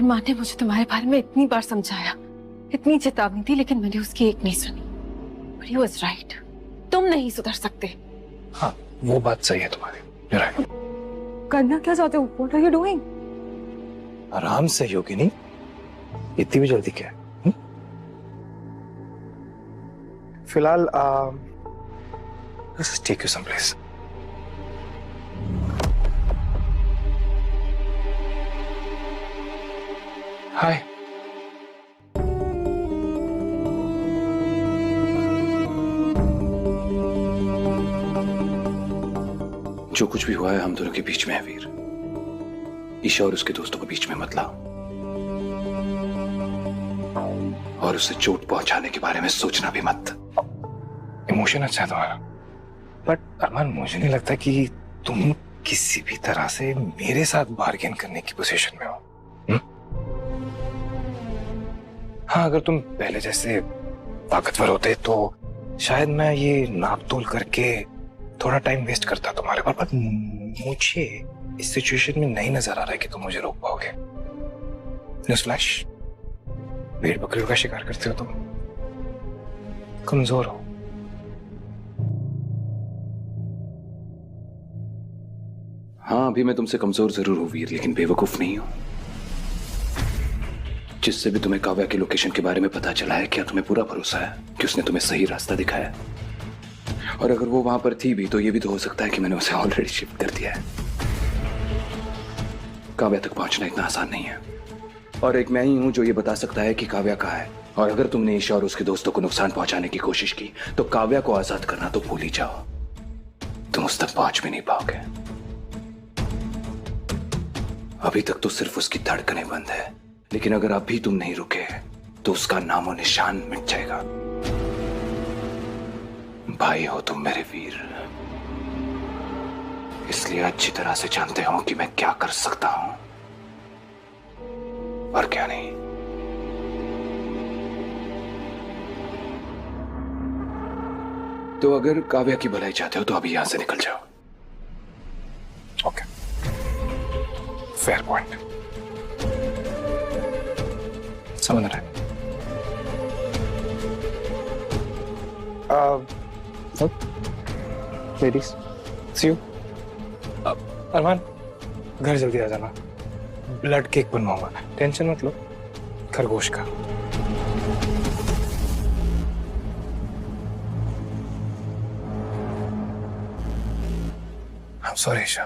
माँ ने मुझे तुम्हारे बारे में इतनी बार समझाया, इतनी चेतावनी दी, लेकिन मैंने उसकी एक नहीं सुनी। But he was right. तुम नहीं सुधर सकते। हाँ, वो बात सही है तुम्हारी। You're right. करना क्या चाहते हो? What are you doing? आराम से योगिनी, इतनी भी जल्दी क्या है? फिलहाल let's just take you someplace. Hi. जो कुछ भी हुआ है हम दोनों के बीच में है वीर। ईशा और उसके दोस्तों को बीच में मत लाओ और उसे चोट पहुंचाने के बारे में सोचना भी मत। इमोशन अच्छा है तुम्हारा, बट अरमान मुझे नहीं लगता कि तुम किसी भी तरह से मेरे साथ बार्गेन करने की पोजीशन में हो। हाँ, अगर तुम पहले जैसे ताकतवर होते तो शायद मैं ये नाप तोल करके थोड़ा टाइम वेस्ट करता तुम्हारे पर, मुझे इस सिचुएशन में नहीं नजर आ रहा है कि तुम मुझे रोक पाओगे। न्यूज़ फ्लैश, भेड़ बकरियों का शिकार करते हो तुम, कमजोर हो। हाँ, अभी मैं तुमसे कमजोर जरूर हूं वीर, लेकिन बेवकूफ नहीं हूं। जिससे भी तुम्हें काव्या की लोकेशन के बारे में पता चला है, क्या तुम्हें पूरा भरोसा है कि उसने तुम्हें सही रास्ता दिखाया? और अगर वो वहां पर थी भी तो ये भी तो हो सकता है कि मैंने उसे ऑलरेडी शिफ्ट कर दिया है। काव्या तक पहुंचना इतना आसान नहीं है, और एक मैं ही हूं जो ये बता सकता है कि काव्या कहाँ है। और अगर तुमने ईशा और उसके दोस्तों को नुकसान पहुंचाने की कोशिश की तो काव्या को आजाद करना तो भूल ही जाओ, तुम उस तक पहुंच भी नहीं पाओगे। अभी तक तो सिर्फ उसकी धड़कनें बंद है, लेकिन अगर अभी तुम नहीं रुके तो उसका नामो निशान मिट जाएगा। भाई हो तुम मेरे वीर, इसलिए अच्छी तरह से जानते हो कि मैं क्या कर सकता हूं और क्या नहीं। तो अगर काव्या की भलाई चाहते हो तो अभी यहां से निकल जाओ। ओके, फेयर पॉइंट, समझ रहा है। Ladies, C you. अरमान, घर जल्दी आ जाना, ब्लड केक बनवाऊंगा, टेंशन मत लो, खरगोश का। I'm sorry ईशा,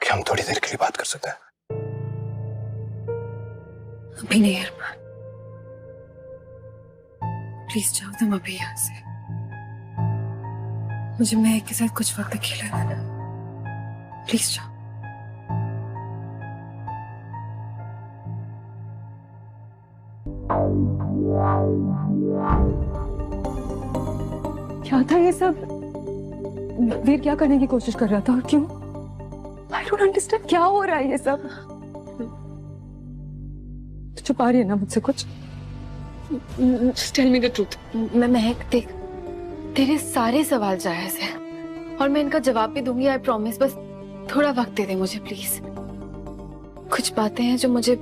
क्या हम थोड़ी देर के लिए बात कर सकते हैं? अभी नहीं अरमान, प्लीज जाओ तुम अभी यहाँ से। मुझे महक के साथ कुछ वक्त अकेला रहना, प्लीज जाओ। क्या था ये सब? वीर क्या करने की कोशिश कर रहा था और क्यों? I don't understand, क्या हो रहा है ये सब? तो छुपा रही है ना मुझसे कुछ? Just tell me the truth. मैं महक, देख, तेरे सारे सवाल जायज हैं और मैं इनका जवाब भी दूंगी, आई प्रॉमिस। बस थोड़ा वक्त दे दे मुझे प्लीज। कुछ बातें हैं जो मुझे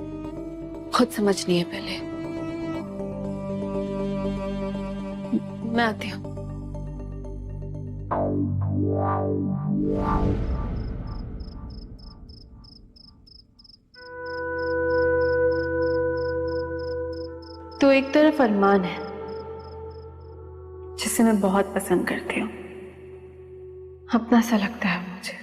खुद समझनी है पहले। मैं आती हूँ। तो एक तरफ अरमान है जिसे मैं बहुत पसंद करती हूँ, अपना सा लगता है मुझे।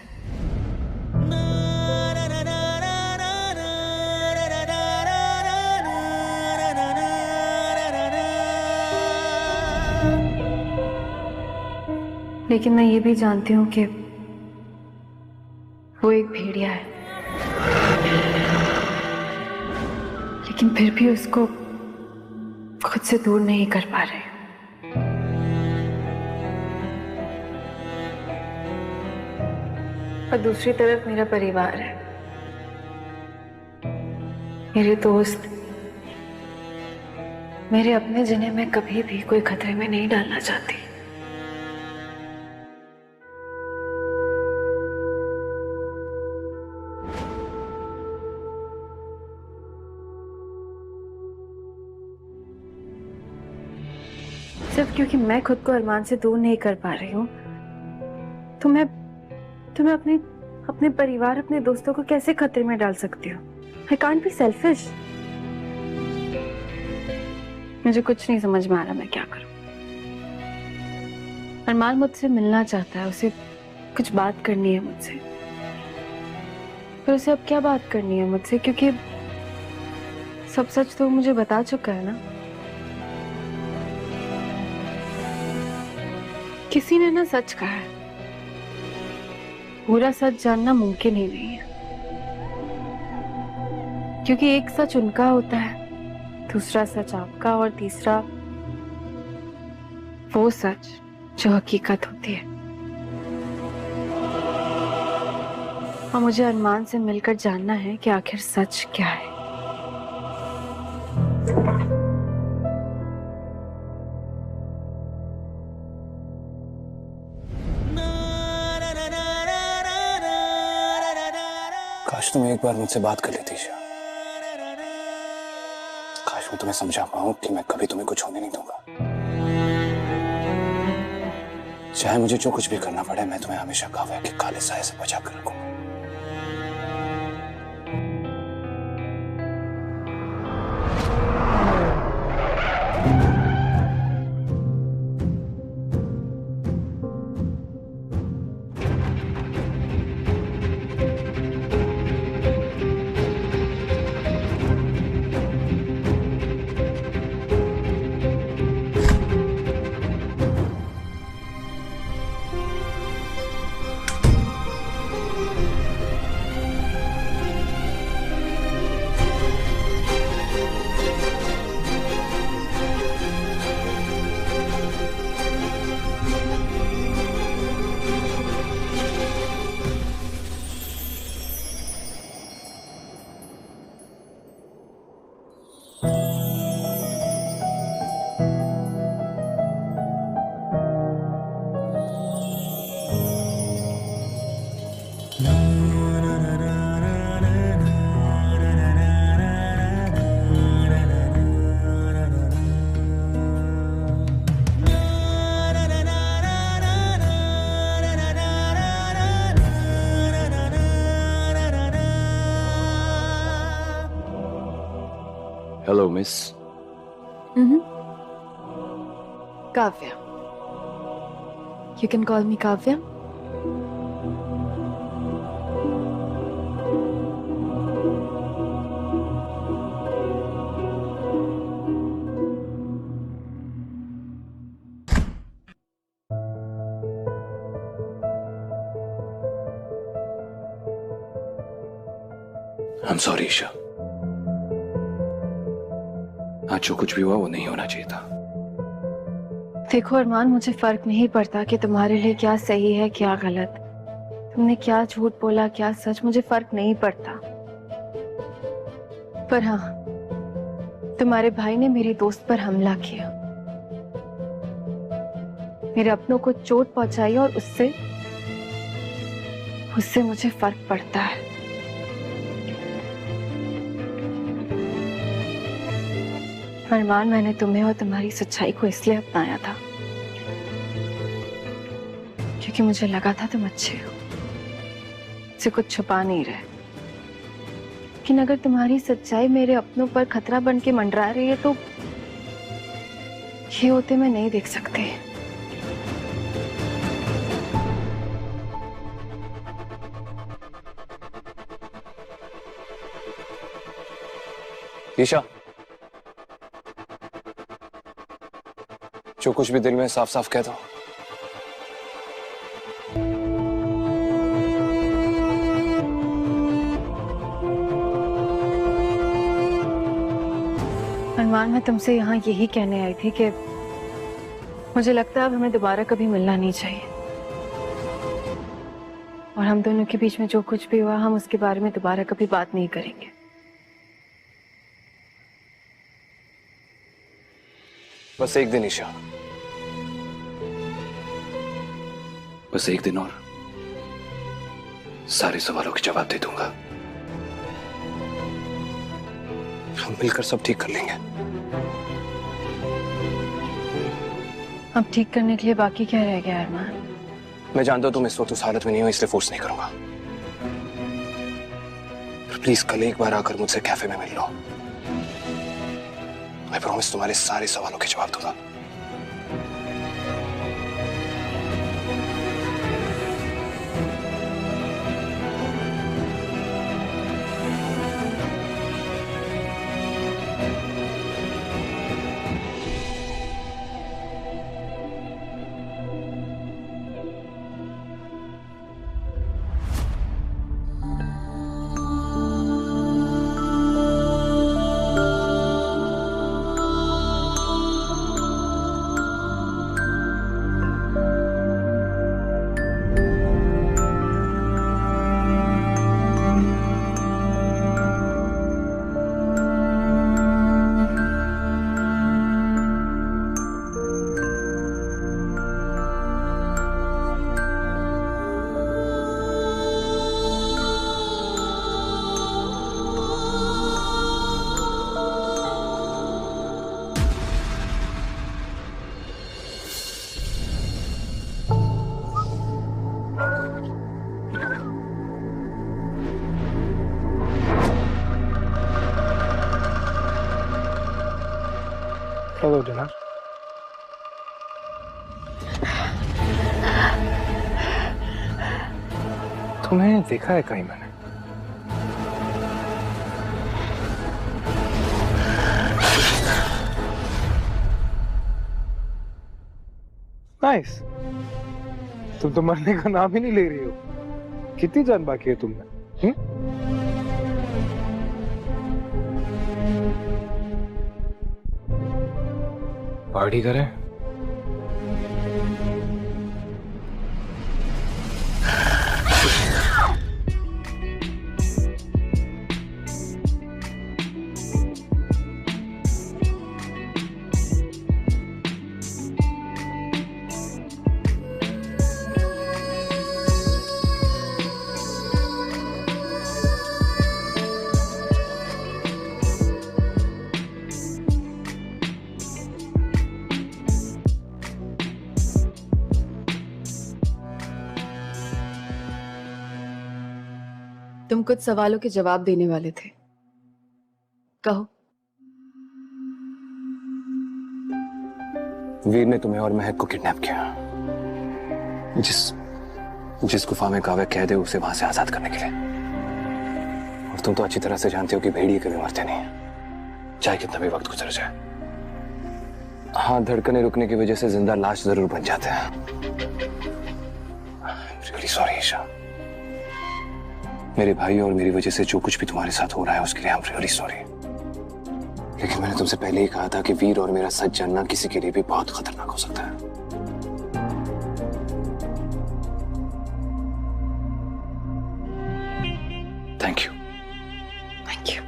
लेकिन मैं ये भी जानती हूँ कि वो एक भेड़िया है, लेकिन फिर भी उसको खुद से दूर नहीं कर पा रहे। और दूसरी तरफ मेरा परिवार है, मेरे दोस्त, मेरे अपने, जिन्हें मैं कभी भी कोई खतरे में नहीं डालना चाहती। सिर्फ क्योंकि मैं खुद को अरमान से दूर नहीं कर पा रही हूँ तो मैं तुम्हें अपने परिवार, अपने दोस्तों को कैसे खतरे में डाल सकती हूँ? I can't be selfish. मुझे कुछ नहीं समझ में आ रहा मैं क्या करूँ। अरमान मुझसे मिलना चाहता है, उसे कुछ बात करनी है मुझसे, पर उसे अब क्या बात करनी है मुझसे, क्योंकि सब सच तो मुझे बता चुका है ना। किसी ने ना सच कहा है, पूरा सच जानना मुमकिन ही नहीं है, क्योंकि एक सच उनका होता है, दूसरा सच आपका, और तीसरा वो सच जो हकीकत होती है। और मुझे अरमान से मिलकर जानना है कि आखिर सच क्या है। काश तुम एक बार मुझसे बात कर लेती ईशा। काश मैं तुम्हें समझा पाऊं कि मैं कभी तुम्हें कुछ होने नहीं दूंगा। चाहे मुझे जो कुछ भी करना पड़े, मैं तुम्हें हमेशा काव्या के काले साए से बचा कर रखूंगा। Hello miss. Kavya. You can call me Kavya. I'm sorry Isha. आज जो कुछ भी हुआ वो नहीं होना चाहिए था। देखो अरमान, मुझे फर्क नहीं पड़ता कि तुम्हारे लिए क्या सही है क्या गलत, तुमने क्या झूठ बोला क्या सच, मुझे फर्क नहीं पड़ता। पर हाँ, तुम्हारे भाई ने मेरी दोस्त पर हमला किया, मेरे अपनों को चोट पहुंचाई, और उससे मुझे फर्क पड़ता है। अरमान, मैंने तुम्हें और तुम्हारी सच्चाई को इसलिए अपनाया था क्योंकि मुझे लगा था तुम अच्छे हो, मुझसे कुछ छुपा नहीं रहे। लेकिन अगर तुम्हारी सच्चाई मेरे अपनों पर खतरा बन के मंडरा रही है तो ये होते मैं नहीं देख सकती। ईशा, जो कुछ भी दिल में साफ साफ कह दो। अरमान, मैं तुमसे यहाँ यही कहने आई थी कि मुझे लगता है अब हमें दोबारा कभी मिलना नहीं चाहिए, और हम दोनों के बीच में जो कुछ भी हुआ हम उसके बारे में दोबारा कभी बात नहीं करेंगे। बस एक दिन ईशा, बस एक दिन और सारे सवालों के जवाब दे दूंगा। हम मिलकर सब ठीक कर लेंगे। अब ठीक करने के लिए बाकी क्या रह गया अरमान? मैं जानता हूं तुम इस वक्त उस हालत में नहीं हो, इसलिए फोर्स नहीं करूंगा। पर प्लीज कल एक बार आकर मुझसे कैफे में मिल लो। मैं प्रॉमिस तुम्हारे सारे सवालों के जवाब दूंगा। Hello dinner. तुम्हें देखा है कहीं मैंने? नाइस। तुम तो मरने का नाम ही नहीं ले रही हो। कितनी जान बाकी है तुमने? पार्टी करें? तुम कुछ सवालों के जवाब देने वाले थे, कहो। वीर ने तुम्हें और महक को किडनैप किया। जिस गुफा में काव्या कैद है उसे वहां से आजाद करने के लिए। और तुम तो अच्छी तरह से जानते हो कि भेड़िए कभी मरते नहीं है, चाहे कितना भी वक्त गुजर जाए। हाँ, धड़कने रुकने की वजह से जिंदा लाश जरूर बन जाते हैं। Really sorry Isha. मेरे भाई और मेरी वजह से जो कुछ भी तुम्हारे साथ हो रहा है उसके लिए आई एम रियली सॉरी। लेकिन मैंने तुमसे पहले ही कहा था कि वीर और मेरा सच जानना किसी के लिए भी बहुत खतरनाक हो सकता है। Thank you. Thank you.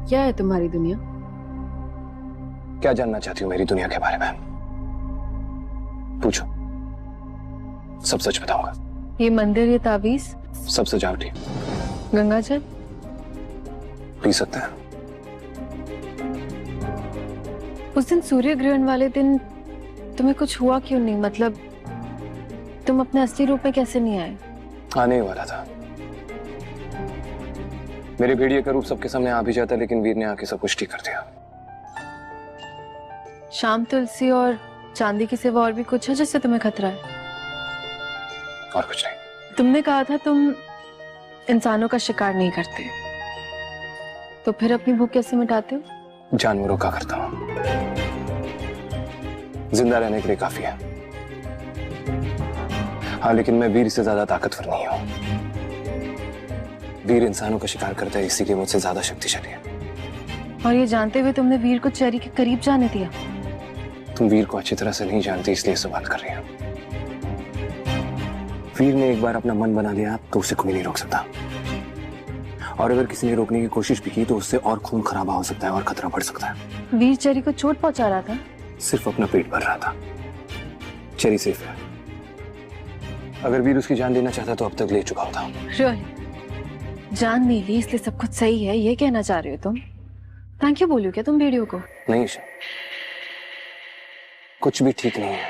क्या है तुम्हारी दुनिया? क्या जानना चाहती हो मेरी दुनिया के बारे में? पूछो, सब सच बताऊंगा। ये मंदिर, ये ताबीज, सब सजावटी। गंगा जल पी सकते हैं। उस दिन सूर्य ग्रहण वाले दिन तुम्हें कुछ हुआ क्यों नहीं? मतलब तुम अपने असली रूप में कैसे नहीं आए? आने ही वाला था। मेरे भेड़िए का रूप सबके सामने आ भी जाता, लेकिन वीर ने आके सब कुछ ठीक कर दिया। शाम तुलसी और चांदी के सिवा और भी कुछ है जिससे तुम्हें खतरा है? और कुछ नहीं। तुमने कहा था तुम इंसानों का शिकार नहीं करते, तो फिर अपनी भूख कैसे मिटाते हो? जानवरों का करता हूं। जिंदा रहने के लिए काफी है। हाँ, लेकिन मैं वीर से ज्यादा ताकतवर नहीं हूं। वीर इंसानों का शिकार करता है, इसीलिए मुझसे ज्यादा शक्तिशाली है। और ये जानते हुए तुमने वीर को चेरी के करीब जाने दिया? तुम वीर को अच्छी तरह से नहीं जानती, इसलिए सवाल कर रही हो। वीर ने एक बार अपना मन बना लिया तो उसे कोई नहीं रोक सकता। और अगर किसी ने रोकने की कोशिश भी की तो उससे और खून खराबा हो सकता है और खतरा बढ़ सकता है। वीर चेरी को चोट पहुंचा रहा था? सिर्फ अपना पेट भर रहा था। चेरी सेफ है। अगर वीर उसकी जान लेना चाहता तो अब तक ले चुका होता। रोहित, जान नहीं ली इसलिए सब कुछ सही है, ये कहना चाह रहे हो तुम? थैंक यू बोलियो क्या तुम वीडियो को? नहीं ईशा, कुछ भी ठीक नहीं है,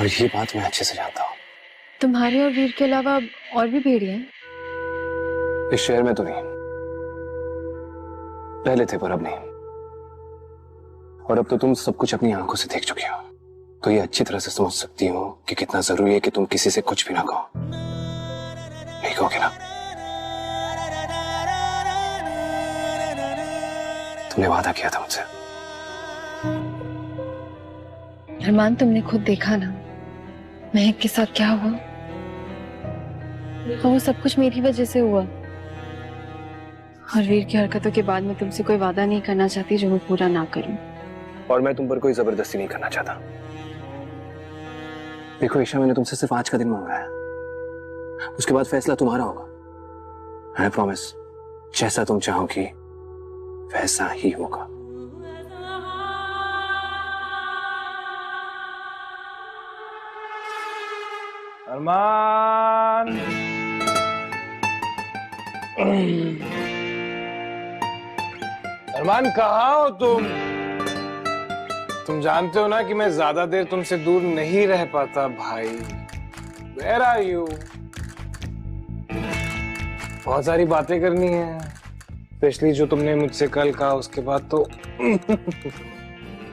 और ये बात मैं अच्छे से जानता हूँ। तुम्हारे और वीर के अलावा और भी भेड़िए हैं? इस शहर में तो नहीं, पहले थे पर अब नहीं। और अब तो तुम सब कुछ अपनी आंखों से देख चुकी हो, तो ये अच्छी तरह से समझ सकती हो कि कितना जरूरी है कि तुम किसी से कुछ भी ना कहो। नहीं कहोगे ना? तुमने वादा किया था मुझसे। अरमान, तुमने खुद देखा ना महक के साथ क्या हुआ, और वो सब कुछ मेरी वजह से हुआ। और वीर की हरकतों के बाद मैं तुमसे कोई वादा नहीं करना चाहती जो मैं पूरा ना करूं। और मैं तुम पर कोई जबरदस्ती नहीं करना चाहता। देखो ईशा, मैंने तुमसे सिर्फ आज का दिन मांगा है, उसके बाद फैसला तुम्हारा होगा। आई प्रॉमिस, जैसा तुम चाहोगी वैसा ही होगा। अरमान, अरमान कहाँ हो तुम? तुम जानते हो ना कि मैं ज्यादा देर तुमसे दूर नहीं रह पाता भाई। Where are you? बहुत सारी बातें करनी है, स्पेशली जो तुमने मुझसे कल कहा उसके बाद तो।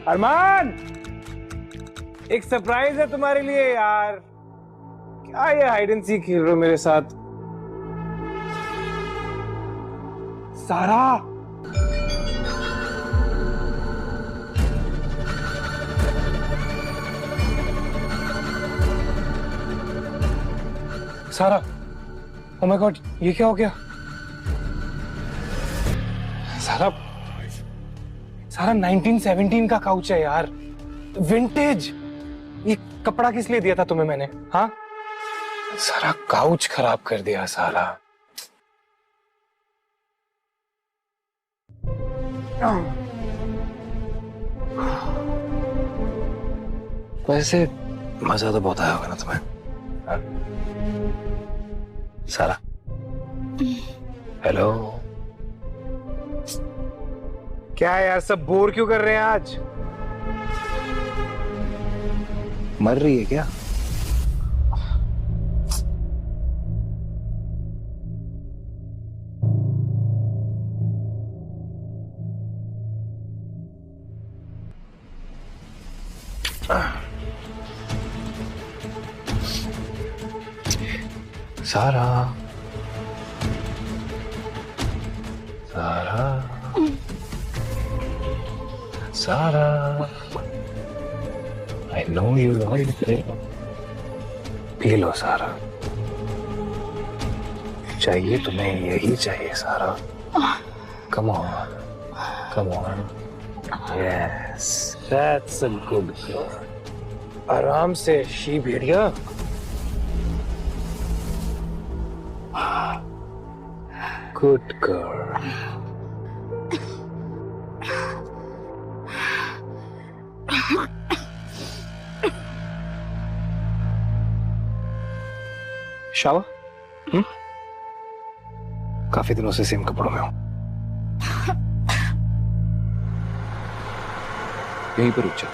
अरमान, एक सरप्राइज है तुम्हारे लिए यार। क्या ये हाइड एंड सीक खेल रहे हो मेरे साथ? सारा, सारा, ओह माय गॉड, ये क्या हो गया? सारा, सारा 1917 का काउच है यार, विंटेज। ये कपड़ा किस लिए दिया था तुम्हें मैंने? हाँ, सारा काउच खराब कर दिया सारा। वैसे मजा तो बहुत आया होगा ना तुम्हें? हाँ? सारा, हेलो। क्या यार, सब बोर क्यों कर रहे हैं आज? मर रही है क्या? सारा, सारा, सारा, I know you like it. पी लो सारा, चाहिए तुम्हें यही चाहिए सारा। Come on, come on. Yes, that's a good girl. आराम से she Bhediya. Good girl. Shava? काफी दिनों से सेम कपड़ों में हूं। यहीं पर रुक जा।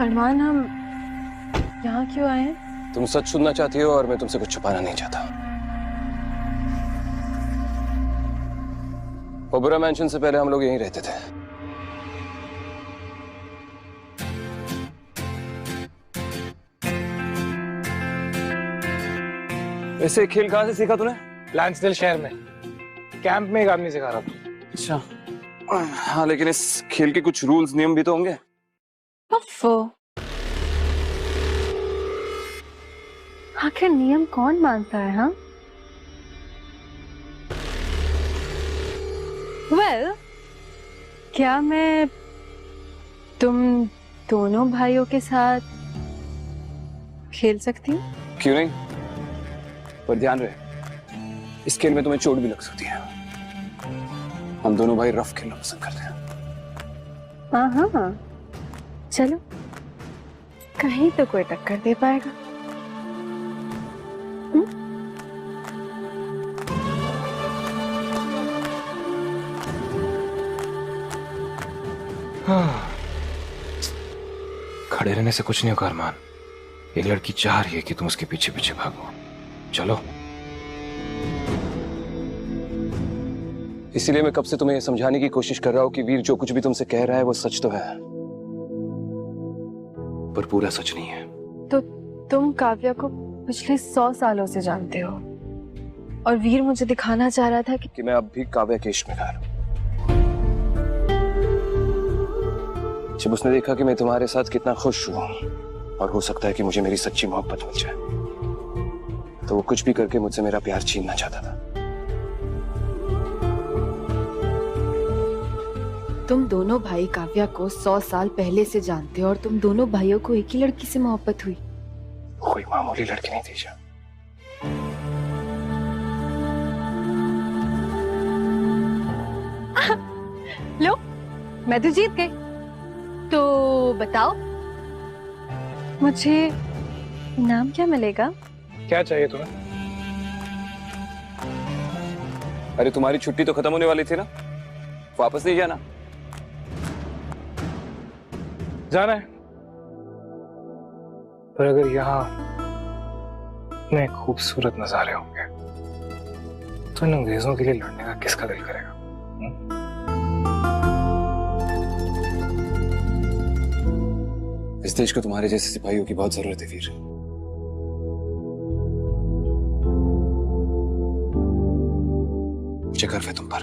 अरमान, हम यहाँ क्यों आए हैं? तुम सच सुनना चाहती हो और मैं तुमसे कुछ छुपाना नहीं चाहता। ओबरा मैंशन से पहले हम लोग यहीं रहते थे। वैसे खेल कहां से सीखा तूने? लैंसडेल शहर में कैंप में एक आदमी सिखा रहा था। अच्छा, हाँ, लेकिन इस खेल के कुछ रूल्स नियम भी तो होंगे। आखिर नियम कौन मानता है? हाँ, वेल, क्या मैं तुम दोनों भाइयों के साथ खेल सकती हूँ? क्यों नहीं? पर ध्यान रहे, इस खेल में तुम्हें चोट भी लग सकती है। हम दोनों भाई रफ खेलना पसंद करते हैं। हाँ हाँ, चलो, कहीं तो कोई टक्कर दे पाएगा। हाँ, खड़े रहने से कुछ नहीं होगा अरमान। एक लड़की चाह रही है कि तुम उसके पीछे पीछे भागो। चलो। इसीलिए मैं कब से तुम्हें यह समझाने की कोशिश कर रहा हूं कि वीर जो कुछ भी तुमसे कह रहा है वो सच तो है, पर पूरा सच नहीं है। तो तुम काव्या को पिछले 100 सालों से जानते हो, और वीर मुझे दिखाना चाह रहा था कि मैं अब भी काव्या के इश्क में खा रहा हूं। जब उसने देखा कि मैं तुम्हारे साथ कितना खुश हूं और हो सकता है कि मुझे मेरी सच्ची मोहब्बत मिल जाए, तो वो कुछ भी करके मुझसे मेरा प्यार छीनना चाहता था। तुम दोनों भाई काव्या को 100 साल पहले से जानते हो, और तुम दोनों भाइयों को एक ही लड़की से मोहब्बत हुई। कोई मामूली लड़की नहीं थी जा। लो, मैं तो जीत गई। तो बताओ, मुझे इनाम क्या मिलेगा? क्या चाहिए तुम्हें? अरे तुम्हारी छुट्टी तो खत्म होने वाली थी ना, वापस नहीं जाना? जाना है, पर अगर यहाँ इतने खूबसूरत नजारे होंगे तो इन अंग्रेजों के लिए लड़ने का किसका दिल करेगा? इस देश को तुम्हारे जैसे सिपाहियों की बहुत जरूरत है वीर। मुझे गर्व है तुम पर।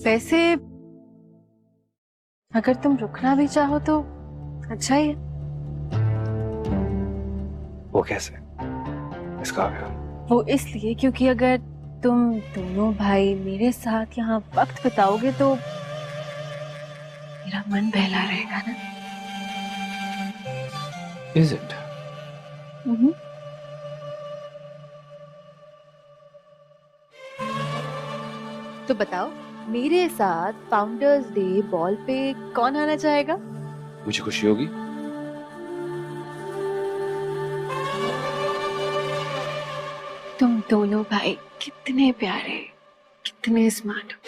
वैसे अगर तुम रुकना भी चाहो तो अच्छा ही है। वो कैसे? इसका वो इसलिए क्योंकि अगर तुम दोनों भाई मेरे साथ यहाँ वक्त बिताओगे तो मेरा मन बहला रहेगा ना। Is it? तो बताओ, मेरे साथ फाउंडर्स डे बॉल पे कौन आना चाहेगा? मुझे खुशी होगी। तुम दोनों भाई कितने प्यारे, कितने स्मार्ट हो,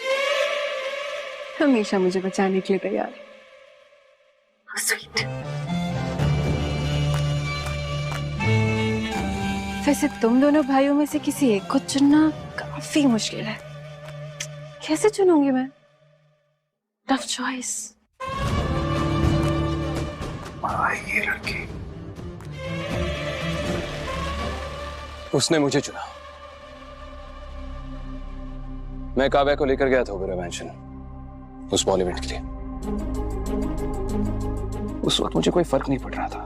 हमेशा मुझे बचाने के लिए तैयार है। How sweet। वैसे तुम दोनों भाइयों में से किसी एक को चुनना काफी मुश्किल है। कैसे चुनूंगी मैं? Tough choice. ये लड़की उसने मुझे चुना। मैं काव्या को लेकर गया था ओबेरॉय मैंशन उस बॉल इवेंट के लिए। उस वक्त मुझे कोई फर्क नहीं पड़ रहा था।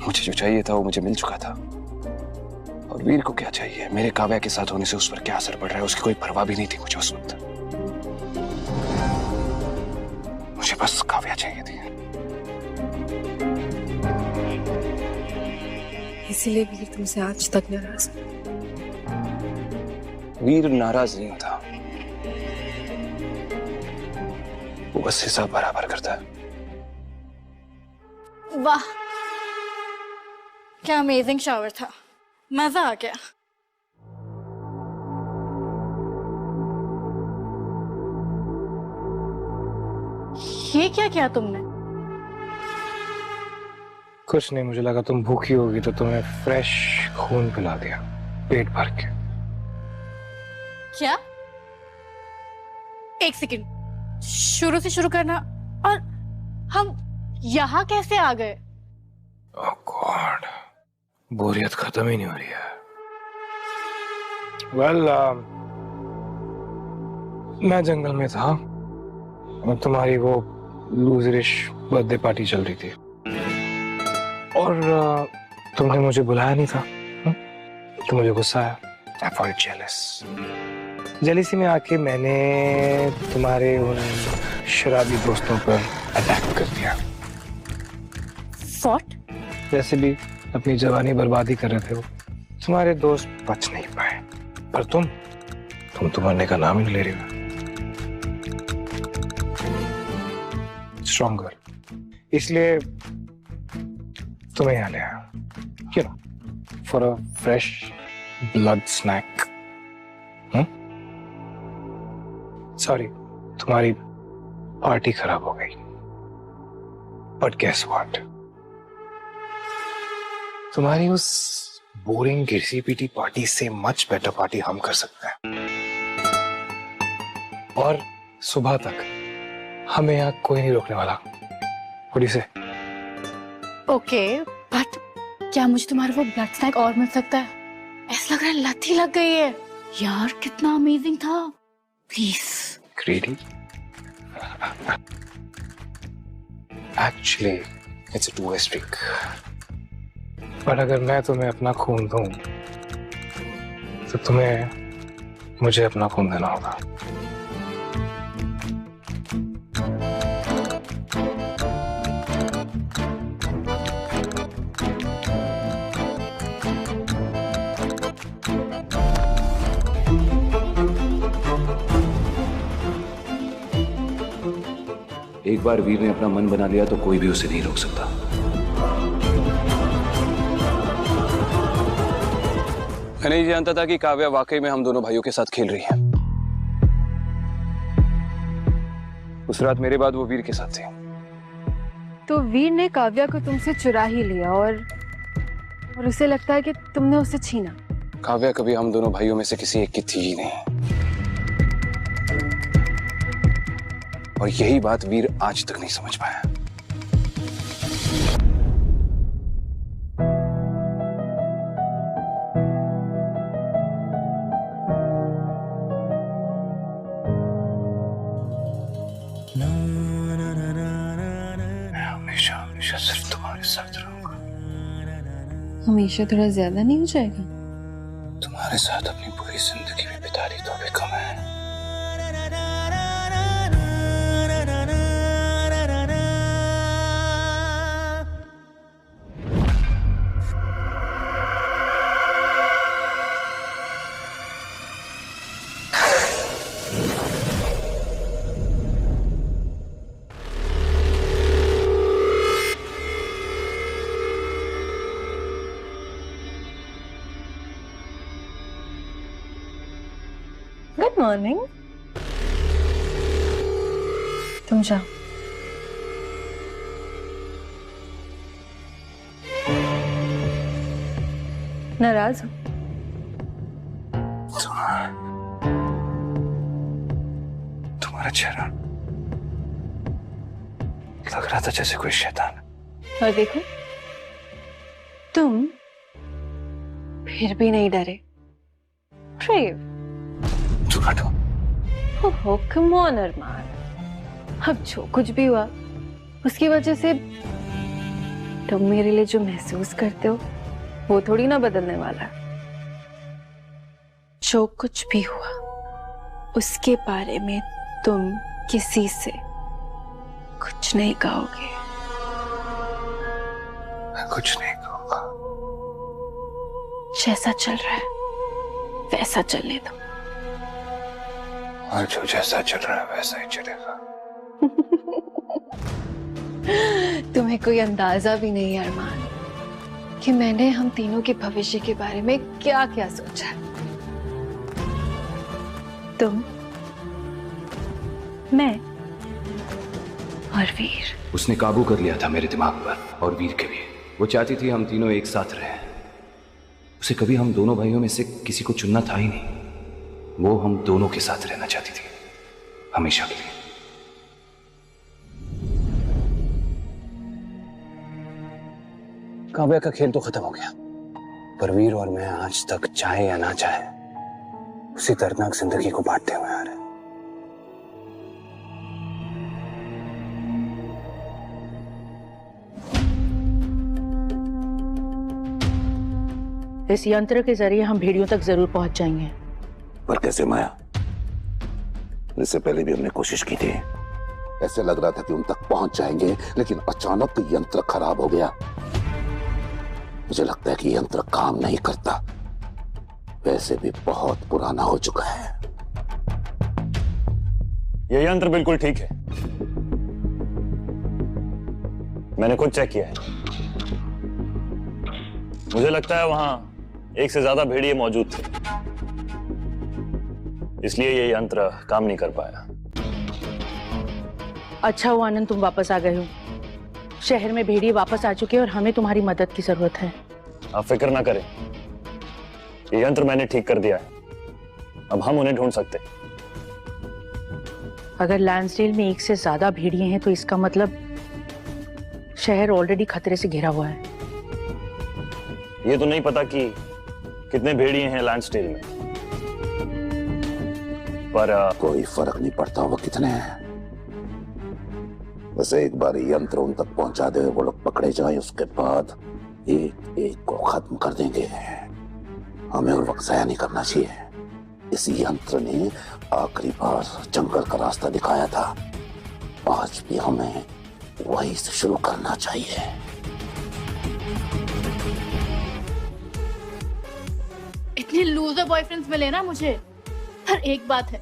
मुझे जो चाहिए था वो मुझे मिल चुका था। और वीर को क्या चाहिए, मेरे काव्या के साथ होने से उस पर क्या असर पड़ रहा है, उसकी कोई परवाह भी नहीं थी मुझे उस वक्त। मुझे बस काव्या चाहिए थी। इसीलिए वीर तुमसे आज तक नाराज है। वीर नाराज नहीं होता, वो बस हिसाब बराबर करता है। वाह, क्या अमेजिंग शावर था, मजा आ गया। ये क्या किया तुमने? कुछ नहीं, मुझे लगा तुम भूखी होगी तो तुम्हें फ्रेश खून पिला दिया पेट भर के। क्या? एक सेकंड, शुरू से शुरू करना। और हम यहाँ कैसे आ गए? ओह गॉड, बोरियत खत्म ही नहीं हो रही है। मैं जंगल में था और तुम्हारी वो लूजरिश बर्थडे पार्टी चल रही थी और तुमने मुझे बुलाया नहीं था। तो मुझे गुस्सा आया। I felt jealous। जेलिसी में आके मैंने तुम्हारे उन शराबी दोस्तों पर अटैक कर दिया। What? जैसे भी अपनी जवानी बर्बादी कर रहे थे वो, तुम्हारे दोस्त बच नहीं पाए। पर तुम तो मरने का नाम ही नहीं ले रही हो। स्ट्रॉन्गर, इसलिए तुम्हें यहाँ ले आया, you know, for a fresh blood snack. Sorry, तुम्हारी पार्टी खराब हो गई, बट गेस व्हाट, तुम्हारी उस बोरिंग घिसी पीटी पार्टी से मच बेटर पार्टी हम कर सकते हैं, और सुबह तक हमें यहाँ कोई नहीं रोकने वाला। थोड़ी से ओके, बट क्या मुझे तुम्हारा वो ब्लड स्नैक और मिल सकता है? ऐसा लग रहा है लत ही लग गई है यार, कितना अमेजिंग था। Please. greedy? Actually, it's a two-way streak. पर अगर मैं तुम्हें अपना खून दूं, तो तुम्हें मुझे अपना खून देना होगा। एक बार वीर ने अपना मन बना लिया तो कोई भी उसे नहीं रोक सकता। मैं नहीं जानता था कि काव्या वाकई में हम दोनों भाइयों के साथ खेल रही है। उस रात मेरे बाद वो वीर के साथ थी। तो वीर ने काव्या को तुमसे चुरा ही लिया, और उसे लगता है कि तुमने उसे छीना। काव्या कभी हम दोनों भाइयों में से किसी एक की थी ही नहीं, और यही बात वीर आज तक नहीं समझ पाया। मैं हमेशा हमेशा सिर्फ तुम्हारे साथ रहूंगा। हमेशा थोड़ा ज्यादा नहीं हो जाएगा? तुम्हारे साथ अपनी पूरी जिंदगी भी बिता ली तो भी कम है। Good morning. तुम जाओ। नाराज हो? तुम्हारा चेहरा लग रहा था जैसे कोई शैतान। और देखो, तुम फिर भी नहीं डरे। ब्रेव। ओहो, कम ऑन अरमान। अब जो कुछ भी हुआ उसकी वजह से तुम मेरे लिए जो महसूस करते हो वो थोड़ी ना बदलने वाला है। जो कुछ भी हुआ उसके बारे में तुम किसी से कुछ नहीं कहोगे। मैं कुछ नहीं कहूंगा। जैसा चल रहा है वैसा चलने दो। और जो जैसा चल रहा है वैसा ही चलेगा। तुम्हें कोई अंदाजा भी नहीं है अरमान कि मैंने हम तीनों के भविष्य के बारे में क्या क्या सोचा। तुम, मैं और वीर। उसने काबू कर लिया था मेरे दिमाग पर और वीर के भी। वो चाहती थी हम तीनों एक साथ रहें। उसे कभी हम दोनों भाइयों में से किसी को चुनना था ही नहीं। वो हम दोनों के साथ रहना चाहती थी, हमेशा के लिए। काव्या का खेल तो खत्म हो गया, पर वीर और मैं आज तक चाहे या ना चाहे उसी दर्दनाक जिंदगी को बांटते हुए आ रहे हैं। इस यंत्र के जरिए हम भेड़ियों तक जरूर पहुंच जाएंगे। पर कैसे माया? इससे पहले भी हमने कोशिश की थी। ऐसे लग रहा था कि उन तक पहुंच जाएंगे, लेकिन अचानक यंत्र खराब हो गया। मुझे लगता है कि यंत्र काम नहीं करता। वैसे भी बहुत पुराना हो चुका है। यह यंत्र बिल्कुल ठीक है, मैंने खुद चेक किया है। मुझे लगता है वहां एक से ज्यादा भेड़िए मौजूद थे, इसलिए ये यंत्र काम नहीं कर पाया। अच्छा हुआ आनंद तुम वापस आ गए हो। शहर में भेड़िए वापस आ चुके हैं और हमें तुम्हारी मदद की जरूरत है। आप फिक्र ना करें, ये यंत्र मैंने ठीक कर दिया है, अब हम उन्हें ढूंढ सकते हैं। अगर लैंसडेल में एक से ज्यादा भेड़िए हैं तो इसका मतलब शहर ऑलरेडी खतरे से घिरा हुआ है। ये तो नहीं पता कि कितने भेड़िए हैं लैंसडेल में, पर कोई फर्क नहीं पड़ता वो कितने हैं। बस एक बार यंत्र उन तक पहुंचा दे, वो लोग पकड़े जाए, उसके बाद एक एक को खत्म कर देंगे। हमें और वक्त ज़ाया नहीं करना चाहिए। इस यंत्र ने आखिरी बार जंगल का रास्ता दिखाया था, आज भी हमें वहीं से शुरू करना चाहिए। इतने लूजर बॉयफ्रेंड्स मिले ना मुझे, पर एक बात है,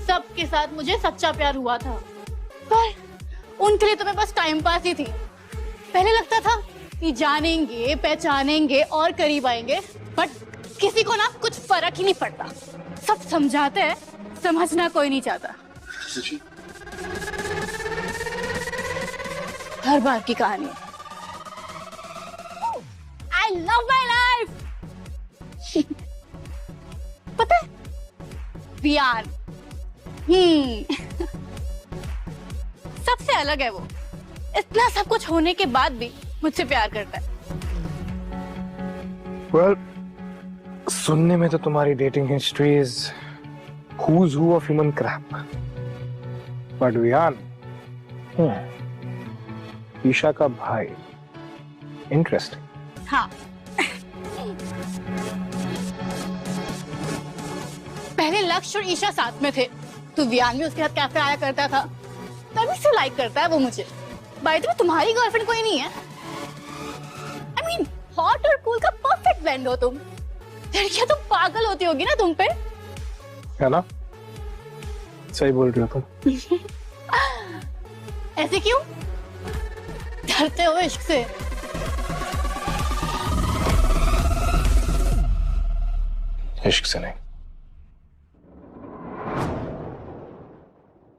सबके साथ मुझे सच्चा प्यार हुआ था, पर उनके लिए तो मैं बस टाइम पास ही थी। पहले लगता था कि जानेंगे, पहचानेंगे और करीब आएंगे, बट किसी को ना कुछ फर्क ही नहीं पड़ता। सब समझाते हैं, समझना कोई नहीं चाहता। हर बार की कहानी। I love my life. पता है वियान, सबसे अलग है वो। इतना सब कुछ होने के बाद भी मुझसे प्यार करता है। Well, सुनने में तो तुम्हारी dating history is who's who of human crap, but Viaan, Isha का भाई, इंटरेस्टिंग। हाँ, पहले लक्ष्य और ईशा साथ में थे, तो वियान भी उसके साथ कैफे आया करता था, तभी से लाइक करता है वो मुझे। बाय द वे, तुम्हारी गर्लफ्रेंड कोई नहीं है? I mean, हॉट और कूल का परफेक्ट ब्लेंड हो तुम। लड़कियां तो पागल होती होगी ना तुम पे। है ना? सही बोल रही हो तुम। ऐसे क्यों? डरते हो इश्क से? इश्क से नहीं,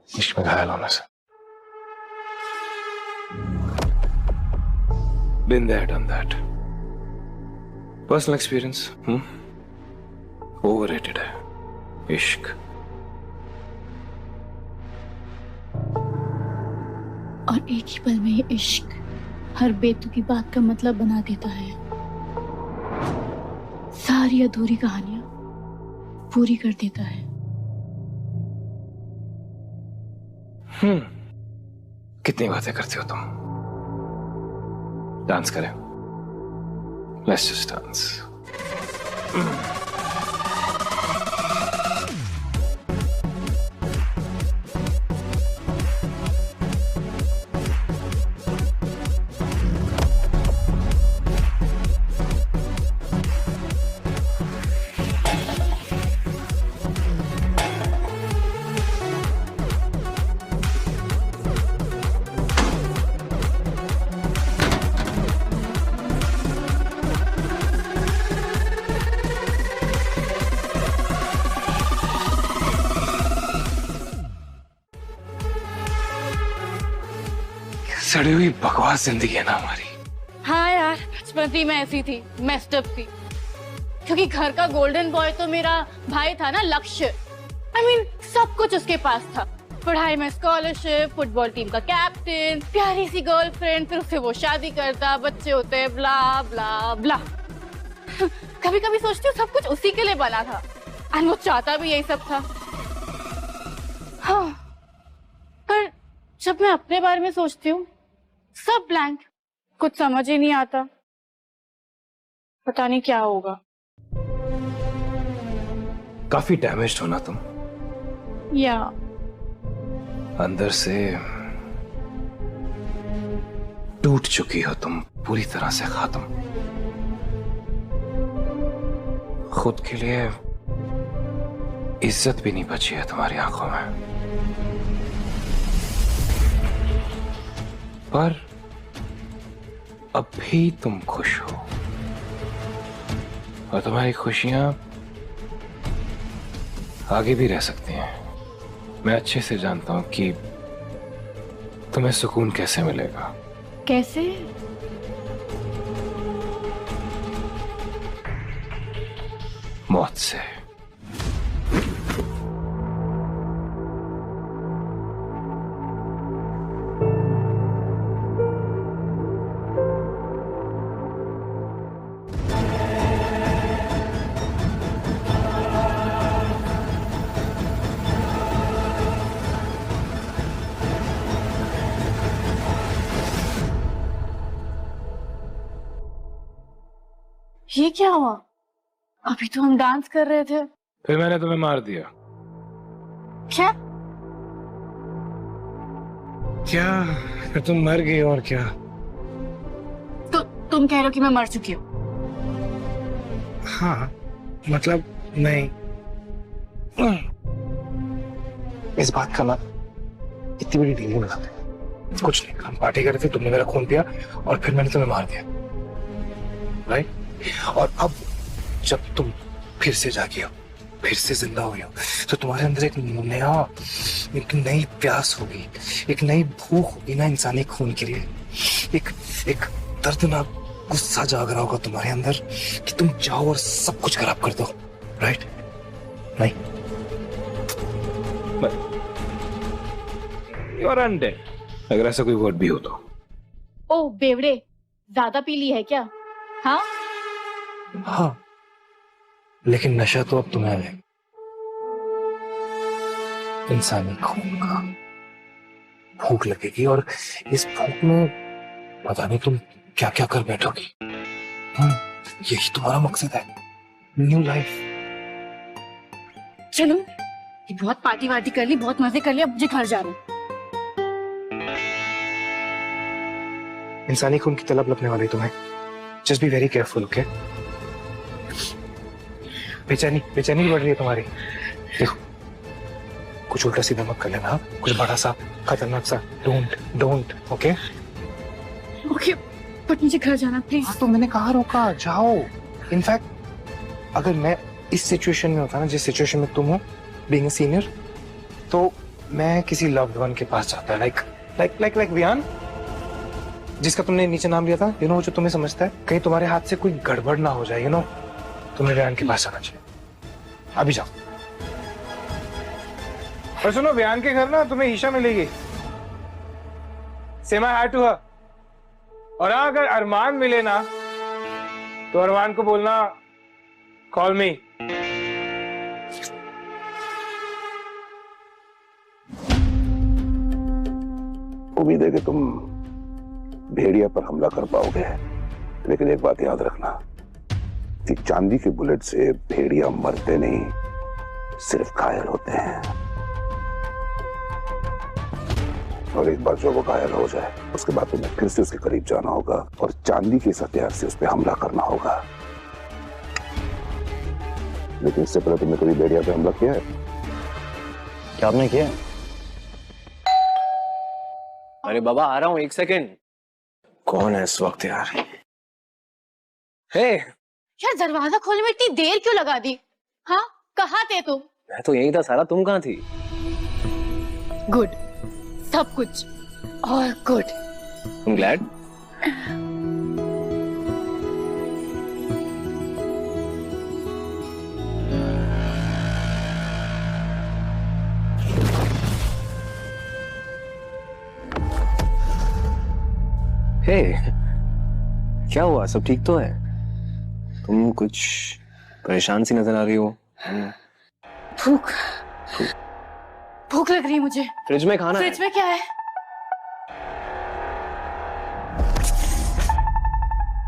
इश्क में घायल होने से। Been there, done that. Personal experience, overrated है इश्क। और एक ही पल में ये इश्क हर बेतुकी बात का मतलब बना देता है, सारी अधूरी कहानियां पूरी कर देता है। कितनी बातें करते हो तुम। डांस करें? Let's just dance. सड़ी हुई बकवास जिंदगी है ना हमारी। हाँ यार, बचपन ही मैं ऐसी थी, मेस्ड अप थी। क्योंकि घर का गोल्डन बॉय तो मेरा भाई था ना, लक्ष्य। I mean, सब कुछ उसके पास था। पढ़ाई में स्कॉलरशिप, फुटबॉल टीम का कैप्टन, प्यारी सी गर्लफ्रेंड, फिर उससे वो शादी करता, बच्चे होते, ब्ला ब्ला ब्ला। कभी कभी सोचती हूँ सब कुछ उसी के लिए बना था, और वो चाहता भी यही सब था। हाँ, पर जब मैं अपने बारे में सोचती हूँ, सब ब्लैंक, कुछ समझ ही नहीं आता। पता नहीं क्या होगा। काफी डैमेज्ड हो ना तुम, या अंदर से टूट चुकी हो तुम, पूरी तरह से खत्म। खुद के लिए इज्जत भी नहीं बची है तुम्हारी आंखों में। पर अब भी तुम खुश हो और तुम्हारी खुशियां आगे भी रह सकती हैं। मैं अच्छे से जानता हूं कि तुम्हें सुकून कैसे मिलेगा। कैसे? मौत से। ये क्या हुआ? अभी तो हम डांस कर रहे थे। फिर मैंने तुम्हें मार दिया। क्या? क्या तुम मर गई और क्या? तो तुम कह रहे हो कि मैं मर चुकी हूँ? हाँ, मतलब नहीं। इस बात का ना इतनी बड़ी डील बनाते। कुछ नहीं, हम पार्टी कर रहे थे, तुमने मेरा खून पिया और फिर मैंने तुम्हें मार दिया, राइट? और अब जब तुम फिर से जागी हो, फिर से जिंदा हुई हो, तो तुम्हारे अंदर एक नई प्यास होगी, एक नई भूख होगी ना इंसानी खून के लिए। एक दर्दनाक गुस्सा जाग रहा होगा तुम्हारे अंदर कि तुम जाओ और सब कुछ खराब कर दो, राइट? नहीं, यू आर अनडेड, अगर ऐसा कोई वर्ड भी हो तो। ओ बेवड़े, ज्यादा पी ली है क्या? हाँ? हाँ, लेकिन नशा तो अब तुम्हें है, इंसानी खून का। भूख लगेगी और इस भूख में पता नहीं तुम क्या क्या कर बैठोगी। यही तुम्हारा मकसद है, न्यू लाइफ। चलो, ये बहुत पार्टी वार्टी कर ली, बहुत मजे कर लिया, मुझे घर जा रहा हूँ। इंसानी खून की तलब लगने वाली तुम्हें। Just be very careful, okay? बेचैनी बढ़ रही है तुम्हारी। देखो, कुछ उल्टा सीधा मत कर लेना, कुछ बड़ा सा खतरनाक सा डोंट, ओके? ओके, बट मुझे घर जाना प्लीज। तो मैंने कहा रोका, जाओ। इनफैक्ट अगर मैं इस सिचुएशन में होता ना, जिस सिचुएशन में तुम हो, बीइंग अ सीनियर, तो मैं किसी लव्ड वन के पास जाता है, लाइक वियान, जिसका तुमने नीचे नाम लिया था, यू नो, जो तुम्हें समझता है। कहीं तुम्हारे हाथ से कोई गड़बड़ ना हो जाए, यू नो, तुम्हें वियान के पास जाना चाहिए। अभी जाओ। और सुनो, वियान के घर ना तुम्हें ईशा मिलेगी। से माय हाय टू हर। और हाँ, अगर अरमान मिले ना, तो अरमान को बोलना कॉल मी। उम्मीद है कि तुम भेड़िया पर हमला कर पाओगे, लेकिन एक बात याद रखना कि चांदी के बुलेट से भेड़िया मरते नहीं, सिर्फ घायल होते हैं। और एक बार जो वो घायल हो जाए, उसके बाद तुम्हें फिर से उसके करीब जाना होगा और चांदी के इस हथियार से उस पर हमला करना होगा। लेकिन इससे पहले तुमने कभी भेड़िया पे हमला किया है? क्या आपने किया? अरे बाबा, आ रहा हूँ, एक सेकेंड। कौन है इस वक्त यार? हे, यार, दरवाजा खोलने में इतनी देर क्यों लगा दी? हाँ, कहाँ थे तुम? मैं तो यही था सारा, तुम कहाँ थी? गुड, सब कुछ और गुड। तुम ग्लैड? हे, क्या हुआ? सब ठीक तो है? तुम कुछ परेशान सी नजर आ रही हो। भूख लग रही है मुझे। फ्रिज में खाना फ्रिज है। में क्या है?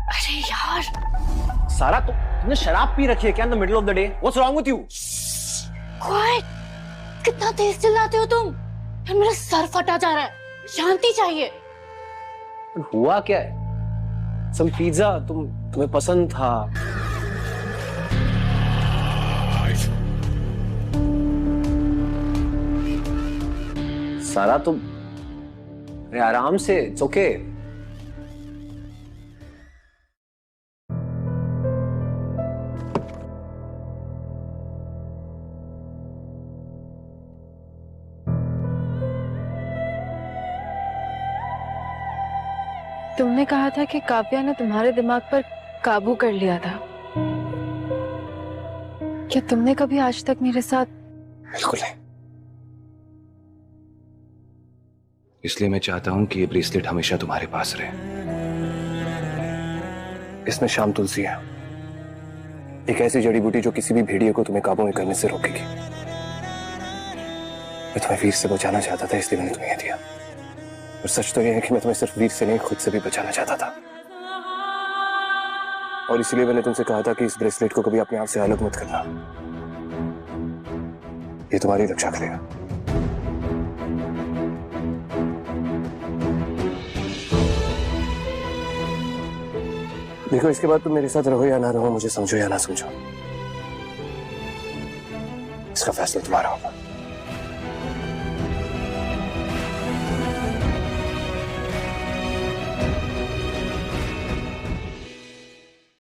अरे यार, सारा तुमने शराब पी रखी है क्या? In the middle of the day, what's wrong with you? Quite, कितना तेज चिल्लाते हो तुम? यार, मेरा सर फटा जा रहा है, शांति चाहिए। हुआ क्या है? सम पिज्जा तुम्हें पसंद था। सारा तुम, अरे आराम से, इट्स ओके। तुमने कहा था कि काव्या ने तुम्हारे दिमाग पर काबू कर लिया था। क्या तुमने कभी आज तक मेरे साथ? बिल्कुल नहीं। इसलिए मैं चाहता हूं कि ये ब्रेसलेट हमेशा तुम्हारे पास रहे। इसमें शाम तुलसी है, एक ऐसी जड़ी बूटी जो किसी भी भेड़िए को तुम्हें काबू में करने से रोकेगी। मैं तुम्हें वीर से बचाना चाहता था, इसलिए मैंने तुम्हें यह दिया। और सच तो यह है कि मैं तुम्हें सिर्फ वीर से नहीं, खुद से भी बचाना चाहता था। और इसलिए मैंने तुमसे कहा था कि इस ब्रेसलेट को कभी अपने आप से अलग मत करना, ये तुम्हारी रक्षा करेगा। देखो, इसके बाद तुम मेरे साथ रहो या ना रहो, मुझे समझो या ना समझो, इसका फैसला तुम्हारा होगा।